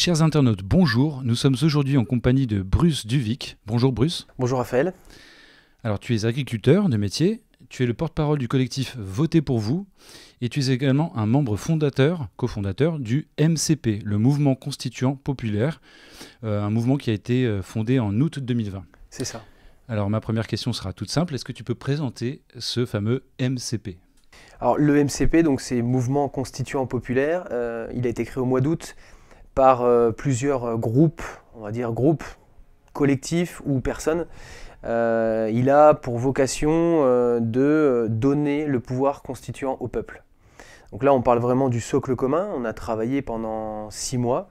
Chers internautes, bonjour. Nous sommes aujourd'hui en compagnie de Bruce Duvic. Bonjour Bruce. Bonjour Raphaël. Alors tu es agriculteur de métier, tu es le porte-parole du collectif Votez pour vous et tu es également un membre fondateur, cofondateur du MCP, le mouvement constituant populaire, un mouvement qui a été fondé en août 2020. C'est ça. Alors ma première question sera toute simple, est-ce que tu peux présenter ce fameux MCP ? Alors le MCP, donc c'est Mouvement Constituant Populaire, il a été créé au mois d'août par plusieurs groupes, on va dire groupes, collectifs ou personnes. Il a pour vocation de donner le pouvoir constituant au peuple. Donc là on parle vraiment du socle commun, on a travaillé pendant 6 mois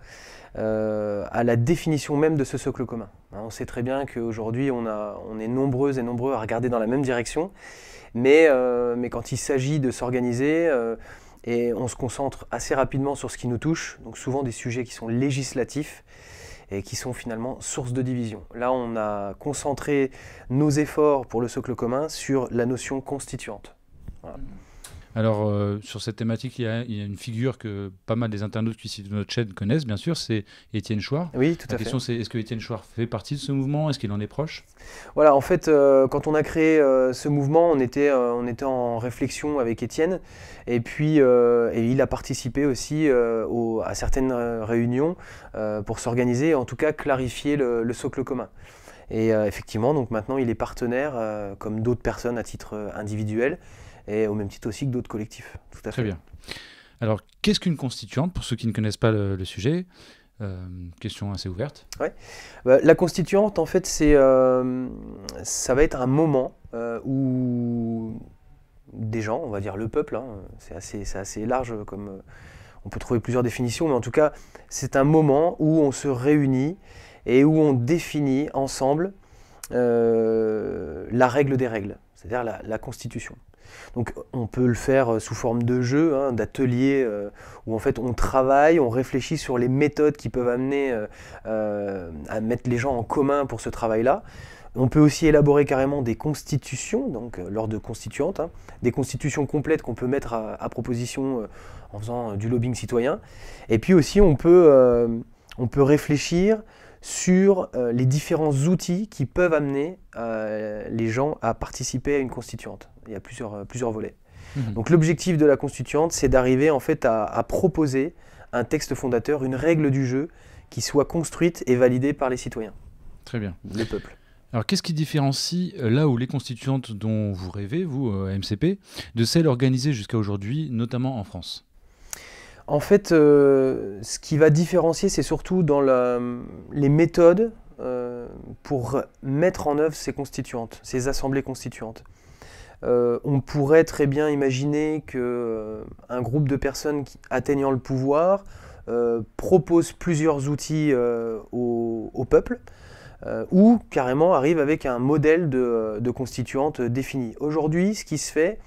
à la définition même de ce socle commun. On sait très bien qu'aujourd'hui on est nombreuses et nombreux à regarder dans la même direction, mais quand il s'agit de s'organiser, et on se concentre assez rapidement sur ce qui nous touche, donc souvent des sujets qui sont législatifs et qui sont finalement source de division. Là, on a concentré nos efforts pour le socle commun sur la notion constituante. Voilà. Alors, sur cette thématique, il y a une figure que pas mal des internautes qui suivent notre chaîne connaissent, bien sûr, c'est Étienne Chouard. Oui, tout à fait. La question, c'est est-ce que Étienne Chouard fait partie de ce mouvement ? Est-ce qu'il en est proche ? Voilà, en fait, quand on a créé ce mouvement, on était en réflexion avec Étienne, et puis et il a participé aussi à certaines réunions pour s'organiser, en tout cas clarifier le socle commun. Et effectivement, donc maintenant, il est partenaire, comme d'autres personnes à titre individuel, et au même titre aussi que d'autres collectifs. Tout à fait. Très bien. Alors, qu'est-ce qu'une constituante, pour ceux qui ne connaissent pas le sujet ? Question assez ouverte. Ouais. La constituante, en fait, ça va être un moment où des gens, on va dire le peuple, hein, c'est assez large, comme on peut trouver plusieurs définitions, mais en tout cas, c'est un moment où on se réunit et où on définit ensemble la règle des règles, c'est-à-dire la constitution. Donc on peut le faire sous forme de jeu, hein, d'atelier, où en fait on travaille, on réfléchit sur les méthodes qui peuvent amener à mettre les gens en commun pour ce travail-là. On peut aussi élaborer carrément des constitutions, donc l'ordre de constituante, hein, des constitutions complètes qu'on peut mettre à proposition en faisant du lobbying citoyen. Et puis aussi on peut réfléchir sur les différents outils qui peuvent amener les gens à participer à une constituante. Il y a plusieurs volets. Donc l'objectif de la constituante, c'est d'arriver en fait à proposer un texte fondateur, une règle du jeu qui soit construite et validée par les citoyens. Très bien. Le peuple. Alors qu'est-ce qui différencie là où les constituantes dont vous rêvez, vous, MCP, de celles organisées jusqu'à aujourd'hui, notamment en France ? En fait, ce qui va différencier, c'est surtout dans les méthodes pour mettre en œuvre ces constituantes, ces assemblées constituantes. On pourrait très bien imaginer qu'un groupe de personnes atteignant le pouvoir propose plusieurs outils au peuple, ou carrément arrive avec un modèle de constituante défini. Aujourd'hui, ce qui se fait,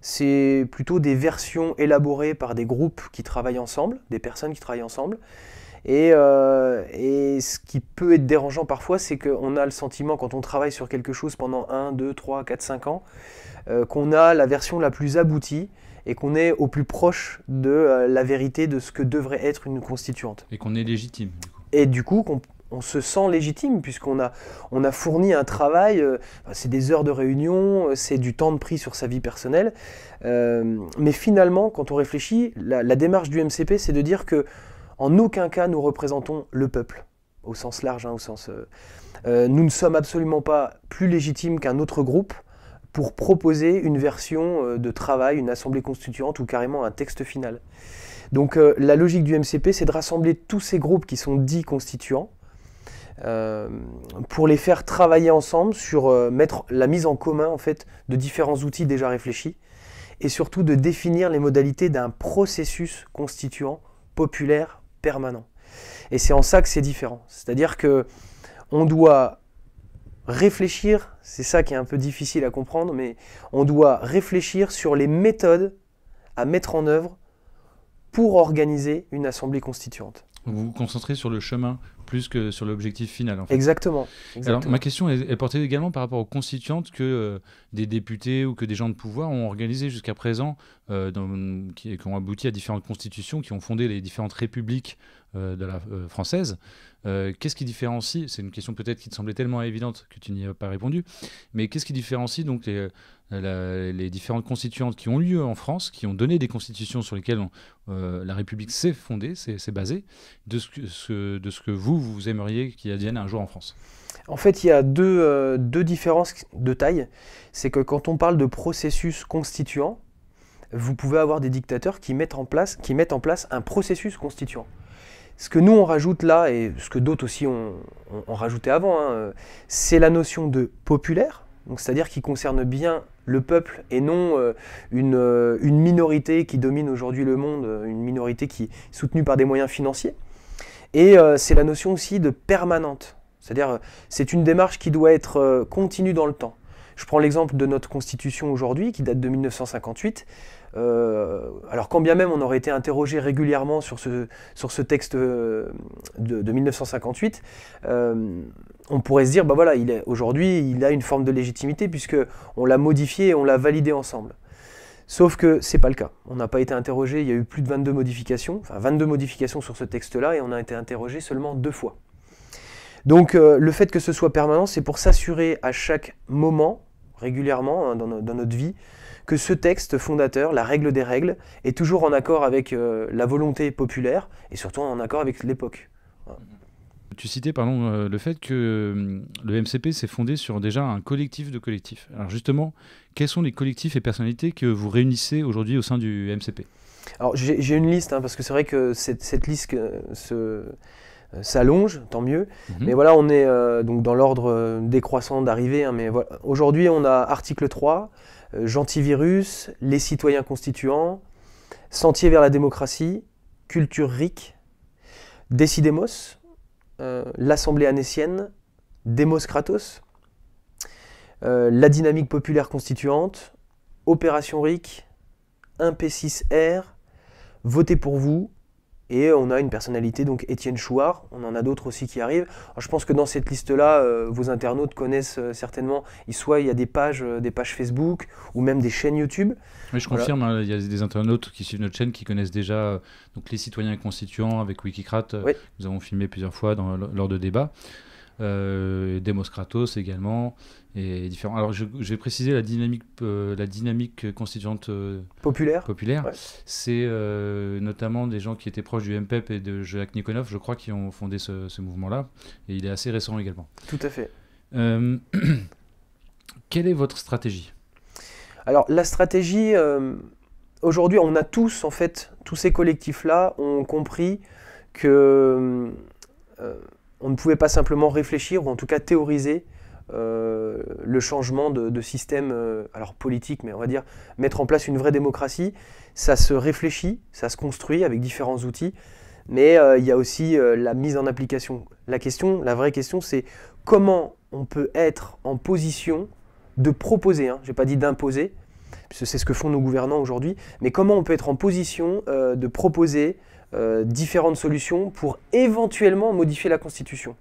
c'est plutôt des versions élaborées par des groupes qui travaillent ensemble, des personnes qui travaillent ensemble. Et ce qui peut être dérangeant parfois, c'est qu'on a le sentiment, quand on travaille sur quelque chose pendant 1, 2, 3, 4, 5 ans, qu'on a la version la plus aboutie et qu'on est au plus proche de la vérité de ce que devrait être une constituante. Et qu'on est légitime. Et du coup, on se sent légitime puisqu'on a fourni un travail, c'est des heures de réunion, c'est du temps de pris sur sa vie personnelle. Mais finalement, quand on réfléchit, la démarche du MCP, c'est de dire que en aucun cas nous représentons le peuple, au sens large, hein, nous ne sommes absolument pas plus légitimes qu'un autre groupe pour proposer une version de travail, une assemblée constituante ou carrément un texte final. Donc la logique du MCP, c'est de rassembler tous ces groupes qui sont dits constituants pour les faire travailler ensemble sur mettre la mise en commun en fait, de différents outils déjà réfléchis et surtout de définir les modalités d'un processus constituant populaire permanent. Et c'est en ça que c'est différent. C'est-à-dire qu'on doit réfléchir, c'est ça qui est un peu difficile à comprendre, mais on doit réfléchir sur les méthodes à mettre en œuvre pour organiser une assemblée constituante. Vous vous concentrez sur le chemin plus que sur l'objectif final, en fait. Exactement. Alors, ma question est portée également par rapport aux constituantes que des députés ou que des gens de pouvoir ont organisées jusqu'à présent, qui ont abouti à différentes constitutions, qui ont fondé les différentes républiques françaises. Qu'est-ce qui différencie, c'est une question peut-être qui te semblait tellement évidente que tu n'y as pas répondu, mais qu'est-ce qui différencie donc les différentes constituantes qui ont lieu en France, qui ont donné des constitutions sur lesquelles la République s'est fondée, s'est basée, de ce que vous aimeriez qu'il advienne un jour en France? En fait, il y a deux différences de taille. C'est que quand on parle de processus constituant, vous pouvez avoir des dictateurs qui mettent en place un processus constituant. Ce que nous on rajoute là, et ce que d'autres aussi ont rajouté avant, c'est la notion de populaire, c'est-à-dire qui concerne bien le peuple et non une minorité qui domine aujourd'hui le monde, une minorité qui est soutenue par des moyens financiers. Et c'est la notion aussi de permanente, c'est-à-dire c'est une démarche qui doit être continue dans le temps. Je prends l'exemple de notre constitution aujourd'hui qui date de 1958. Alors quand bien même on aurait été interrogé régulièrement sur ce texte de 1958, on pourrait se dire, bah voilà, aujourd'hui il a une forme de légitimité puisque on l'a modifié et on l'a validé ensemble. Sauf que c'est pas le cas. On n'a pas été interrogé, il y a eu plus de 22 modifications, enfin 22 modifications sur ce texte-là et on a été interrogé seulement 2 fois. Donc le fait que ce soit permanent, c'est pour s'assurer à chaque moment, régulièrement dans notre vie, que ce texte fondateur, la règle des règles, est toujours en accord avec la volonté populaire et surtout en accord avec l'époque. Voilà. Tu citais le fait que le MCP s'est fondé sur déjà un collectif de collectifs. Alors justement, quels sont les collectifs et personnalités que vous réunissez aujourd'hui au sein du MCP? Alors j'ai une liste, parce que c'est vrai que cette liste s'allonge, tant mieux. Mais voilà, on est donc dans l'ordre décroissant d'arrivée. Mais voilà. Aujourd'hui, on a article 3, Gentivirus, les citoyens constituants, Sentier vers la démocratie, Culture RIC, Décidemos, l'Assemblée anécienne, Demos Kratos, la dynamique populaire constituante, Opération RIC, 1P6R, Votez pour vous, et on a une personnalité, donc Étienne Chouard, on en a d'autres aussi qui arrivent. Alors, je pense que dans cette liste-là, vos internautes connaissent certainement, soit il y a des pages Facebook, ou même des chaînes YouTube. Oui, je confirme, voilà. Il y a des internautes qui suivent notre chaîne qui connaissent déjà donc les citoyens constituants avec Wikicrat, oui. Nous avons filmé plusieurs fois lors de débats. Demos Kratos également et différents. Alors j'ai précisé la dynamique constituante populaire. Ouais. C'est notamment des gens qui étaient proches du MPEP et de Jacques Nikonov, je crois, qui ont fondé ce mouvement-là, et il est assez récent également. Tout à fait. Quelle est votre stratégie? Alors la stratégie, aujourd'hui on a tous ces collectifs-là ont compris que on ne pouvait pas simplement réfléchir, ou en tout cas théoriser le changement de système alors politique, mais on va dire mettre en place une vraie démocratie. Ça se réfléchit, ça se construit avec différents outils, mais il y a aussi la mise en application. La vraie question, c'est comment on peut être en position de proposer, je n'ai pas dit d'imposer, puisque c'est ce que font nos gouvernants aujourd'hui, mais comment on peut être en position de proposer différentes solutions pour éventuellement modifier la Constitution.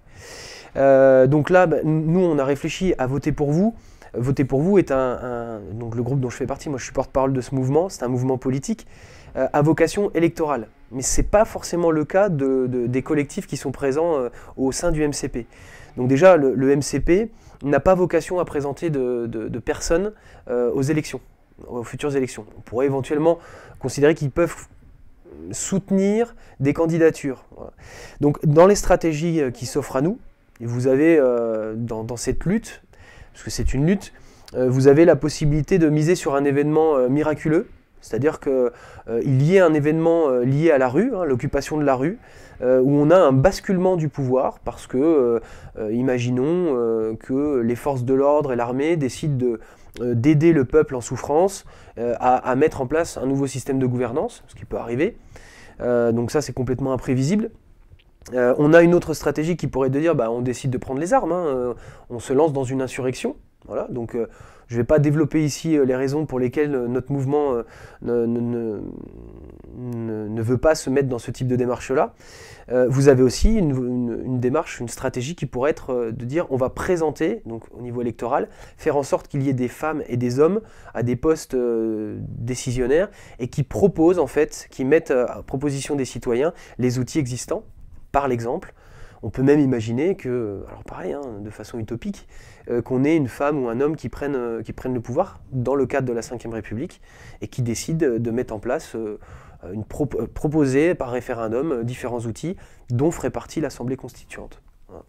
Donc là, nous, on a réfléchi à Voter pour vous. Voter pour vous est donc le groupe dont je fais partie, moi je suis porte-parole de ce mouvement, c'est un mouvement politique à vocation électorale. Mais ce n'est pas forcément le cas des collectifs qui sont présents au sein du MCP. Donc déjà, le MCP n'a pas vocation à présenter de personnes aux élections, aux futures élections. On pourrait éventuellement considérer qu'ils peuvent soutenir des candidatures. Voilà. Donc dans les stratégies qui s'offrent à nous, vous avez dans cette lutte, parce que c'est une lutte, vous avez la possibilité de miser sur un événement miraculeux, c'est-à-dire qu'il y ait un événement lié à la rue, l'occupation de la rue, où on a un basculement du pouvoir, parce que, imaginons que les forces de l'ordre et l'armée décident d'aider le peuple en souffrance à mettre en place un nouveau système de gouvernance, ce qui peut arriver. Donc ça, c'est complètement imprévisible. On a une autre stratégie qui pourrait être de dire on décide de prendre les armes, on se lance dans une insurrection, Voilà, donc je ne vais pas développer ici les raisons pour lesquelles notre mouvement ne veut pas se mettre dans ce type de démarche-là. Vous avez aussi une démarche, une stratégie qui pourrait être de dire on va présenter, donc au niveau électoral, faire en sorte qu'il y ait des femmes et des hommes à des postes décisionnaires et qui proposent en fait, qui mettent à proposition des citoyens les outils existants, par l'exemple. On peut même imaginer que, alors pareil, de façon utopique, qu'on ait une femme ou un homme qui prennent le pouvoir dans le cadre de la Ve République et qui décident de mettre en place, proposer par référendum différents outils dont ferait partie l'Assemblée constituante. Voilà.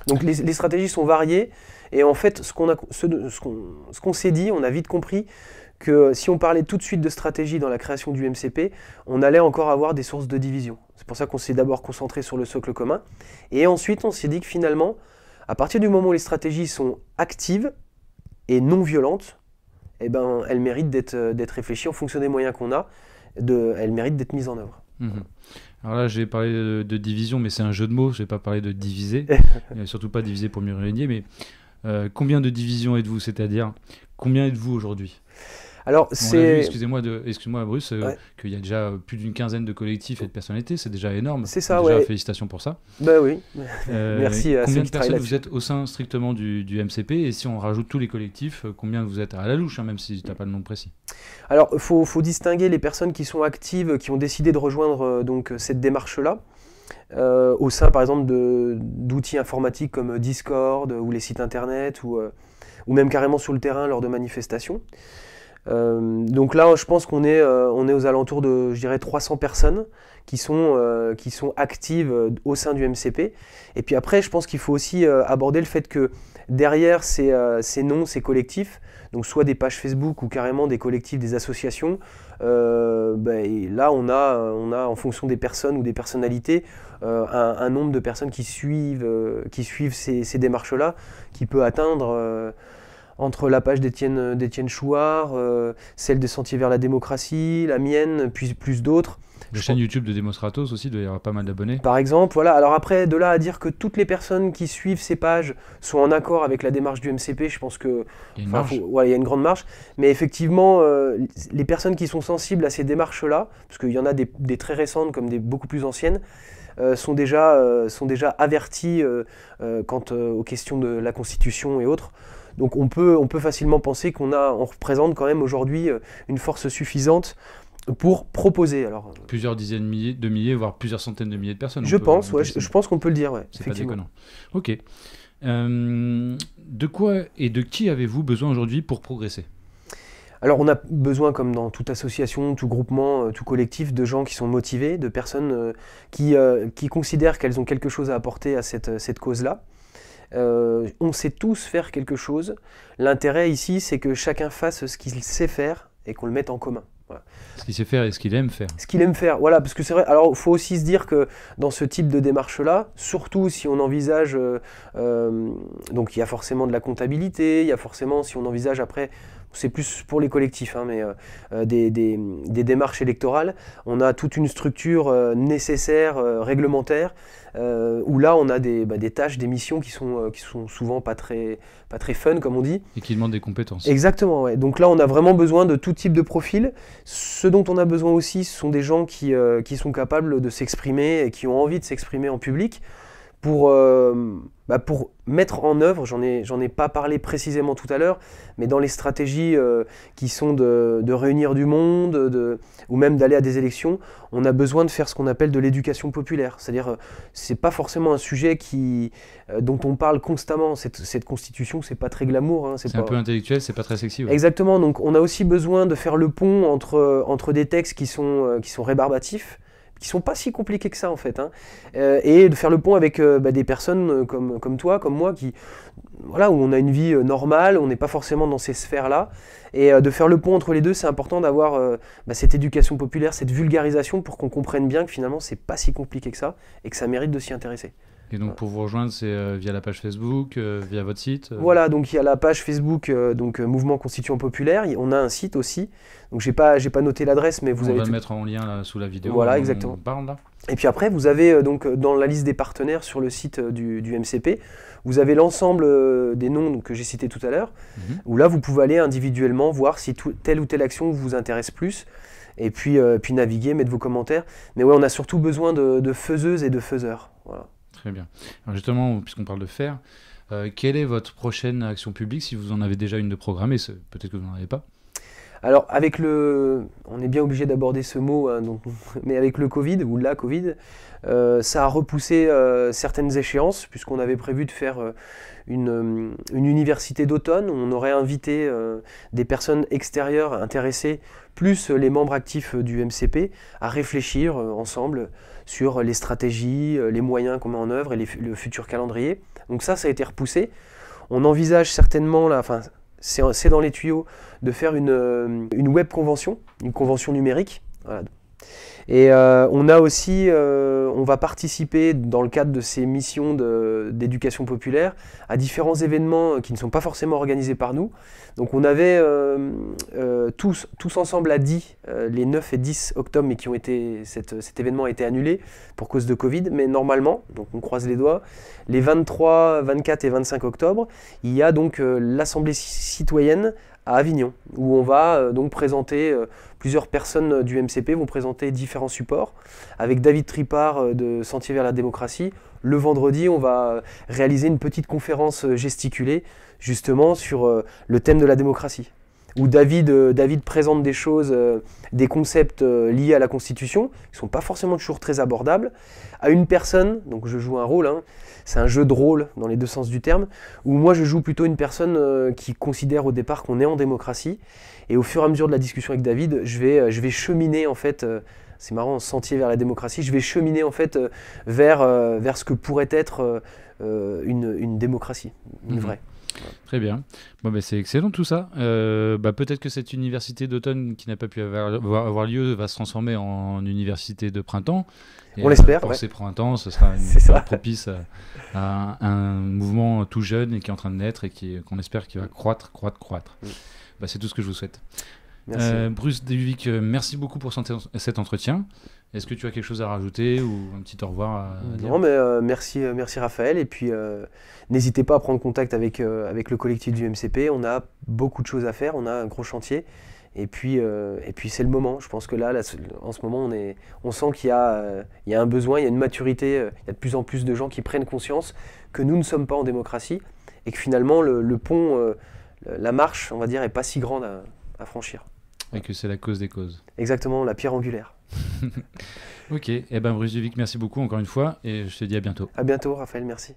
Donc les stratégies sont variées et en fait, ce qu'on s'est dit, on a vite compris que si on parlait tout de suite de stratégie dans la création du MCP, on allait encore avoir des sources de division. C'est pour ça qu'on s'est d'abord concentré sur le socle commun. Et ensuite, on s'est dit que finalement, à partir du moment où les stratégies sont actives et non violentes, eh ben, elles méritent d'être réfléchies en fonction des moyens qu'on a, elles méritent d'être mises en œuvre. Alors là, j'ai parlé de division, mais c'est un jeu de mots, je n'ai pas parlé de diviser, surtout pas diviser pour mieux régner, mais combien de divisions êtes-vous, c'est-à-dire combien êtes-vous aujourd'hui ? Alors, excusez-moi Bruce, qu'il y a déjà plus d'une quinzaine de collectifs et de personnalités, c'est déjà énorme. C'est ça, déjà, ouais. Félicitations pour ça. Bah oui, merci à combien ceux qui de personnes travaillent vous êtes au sein strictement du MCP, et si on rajoute tous les collectifs, combien vous êtes à la louche, même si tu n'as pas le nom précis? Alors, il faut distinguer les personnes qui sont actives, qui ont décidé de rejoindre donc, cette démarche-là, au sein par exemple d'outils informatiques comme Discord ou les sites internet, ou même carrément sur le terrain lors de manifestations. Donc là, je pense qu'on est aux alentours de, je dirais, 300 personnes qui sont actives au sein du MCP. Et puis après, je pense qu'il faut aussi aborder le fait que derrière ces noms, ces collectifs, donc soit des pages Facebook ou carrément des collectifs, des associations, et là on a en fonction des personnes ou des personnalités un nombre de personnes qui suivent ces démarches-là, qui peut atteindre entre la page d'Étienne Chouard, celle de Sentier vers la démocratie, la mienne, puis plus d'autres. La chaîne YouTube de Demostratos aussi, il doit y avoir pas mal d'abonnés. Par exemple, voilà. Alors après, de là à dire que toutes les personnes qui suivent ces pages sont en accord avec la démarche du MCP, je pense que il y a une marge. Il y a une grande marge. Mais effectivement, les personnes qui sont sensibles à ces démarches-là, parce qu'il y en a des très récentes comme des beaucoup plus anciennes, sont déjà averties quant aux questions de la Constitution et autres. Donc on peut facilement penser qu'on représente quand même aujourd'hui une force suffisante pour proposer. Alors, plusieurs dizaines de milliers, voire plusieurs centaines de milliers de personnes. Je pense qu'on peut le dire, ouais. C'est pas déconnant. Ok. De quoi et de qui avez-vous besoin aujourd'hui pour progresser ? Alors on a besoin, comme dans toute association, tout groupement, tout collectif, de gens qui sont motivés, de personnes qui considèrent qu'elles ont quelque chose à apporter à cette cause-là. On sait tous faire quelque chose. L'intérêt ici, c'est que chacun fasse ce qu'il sait faire et qu'on le mette en commun. Voilà. Ce qu'il sait faire et ce qu'il aime faire. Ce qu'il aime faire, voilà, parce que c'est vrai. Alors, il faut aussi se dire que dans ce type de démarche-là, surtout si on envisage, donc il y a forcément de la comptabilité, il y a forcément, si on envisage après, c'est plus pour les collectifs, mais des démarches électorales, on a toute une structure nécessaire, réglementaire, où là on a des tâches, des missions qui sont souvent pas très fun, comme on dit. Et qui demandent des compétences. Exactement, ouais. Donc là on a vraiment besoin de tout type de profil. Ce dont on a besoin aussi, ce sont des gens qui sont capables de s'exprimer et qui ont envie de s'exprimer en public pour mettre en œuvre, j'en ai pas parlé précisément tout à l'heure, mais dans les stratégies qui sont de réunir du monde, ou même d'aller à des élections, on a besoin de faire ce qu'on appelle de l'éducation populaire. C'est-à-dire, c'est pas forcément un sujet dont on parle constamment. Cette constitution, c'est pas très glamour. C'est un peu intellectuel, c'est pas très sexy. Ouais. Exactement, donc on a aussi besoin de faire le pont entre des textes qui sont rébarbatifs, qui sont pas si compliqués que ça en fait, et de faire le pont avec des personnes comme toi, comme moi, où on a une vie normale, on n'est pas forcément dans ces sphères-là, et de faire le pont entre les deux, c'est important d'avoir cette éducation populaire, cette vulgarisation pour qu'on comprenne bien que finalement c'est pas si compliqué que ça, et que ça mérite de s'y intéresser. Et donc pour vous rejoindre, c'est via la page Facebook, via votre site Voilà, donc il y a la page Facebook Mouvement Constituant Populaire. On a un site aussi. Donc j'ai pas noté l'adresse, mais vous on avez va le mettre en lien là, sous la vidéo. Voilà, on exactement. parle là. Et puis après, vous avez donc dans la liste des partenaires sur le site du MCP, vous avez l'ensemble des noms donc, que j'ai cités tout à l'heure, où là vous pouvez aller individuellement voir si telle ou telle action vous intéresse plus, et puis naviguer, mettre vos commentaires. Mais ouais, on a surtout besoin de faiseuses et de faiseurs. Voilà. Très bien. Alors justement, puisqu'on parle de faire, quelle est votre prochaine action publique, si vous en avez déjà une de programmée, peut-être que vous n'en avez pas? Alors, on est bien obligé d'aborder ce mot, hein, mais avec le Covid, ou la Covid, ça a repoussé certaines échéances, puisqu'on avait prévu de faire une université d'automne, où on aurait invité des personnes extérieures intéressées, plus les membres actifs du MCP, à réfléchir ensemble sur les stratégies, les moyens qu'on met en œuvre et le futur calendrier. Donc ça a été repoussé. On envisage certainement, c'est dans les tuyaux, de faire une web convention, une convention numérique. Voilà. Et on a aussi, on va participer dans le cadre de ces missions d'éducation populaire à différents événements qui ne sont pas forcément organisés par nous. Donc on avait tous ensemble à Die les 9 et 10 octobre, mais cet événement a été annulé pour cause de Covid. Mais normalement, donc on croise les doigts, les 23, 24 et 25 octobre, il y a donc l'Assemblée citoyenne à Avignon, où on va donc présenter, plusieurs personnes du MCP vont présenter différents supports, avec David Tripart de Sentier vers la démocratie. Le vendredi, on va réaliser une petite conférence gesticulée, justement sur le thème de la démocratie, où David présente des choses, des concepts liés à la Constitution, qui ne sont pas forcément toujours très abordables, à une personne, donc je joue un rôle, hein, c'est un jeu de rôle dans les deux sens du terme, où moi je joue plutôt une personne qui considère au départ qu'on est en démocratie, et au fur et à mesure de la discussion avec David, je vais cheminer en fait, c'est marrant, sentier vers la démocratie, je vais cheminer en fait vers ce que pourrait être une démocratie, une vraie. Très bien. Bon, c'est excellent tout ça. Peut-être que cette université d'automne qui n'a pas pu avoir lieu va se transformer en université de printemps. Et on l'espère. Pour ces printemps, ce sera une période propice à un mouvement tout jeune et qui est en train de naître et qu'on espère qu'il va croître. C'est tout ce que je vous souhaite. Bruce Duvic, merci beaucoup pour cet entretien. Est-ce que tu as quelque chose à rajouter ou un petit au revoir à dire? Non, mais merci Raphaël. Et puis, n'hésitez pas à prendre contact avec le collectif du MCP. On a beaucoup de choses à faire. On a un gros chantier. Et puis c'est le moment. Je pense que là, en ce moment, on sent qu'il y a un besoin, il y a une maturité. Il y a de plus en plus de gens qui prennent conscience que nous ne sommes pas en démocratie et que finalement, le pont, la marche, on va dire, n'est pas si grande à franchir. Et que c'est la cause des causes. Exactement, la pierre angulaire. Ok, Bruce Duvic, merci beaucoup encore une fois et je te dis à bientôt. À bientôt Raphaël, merci.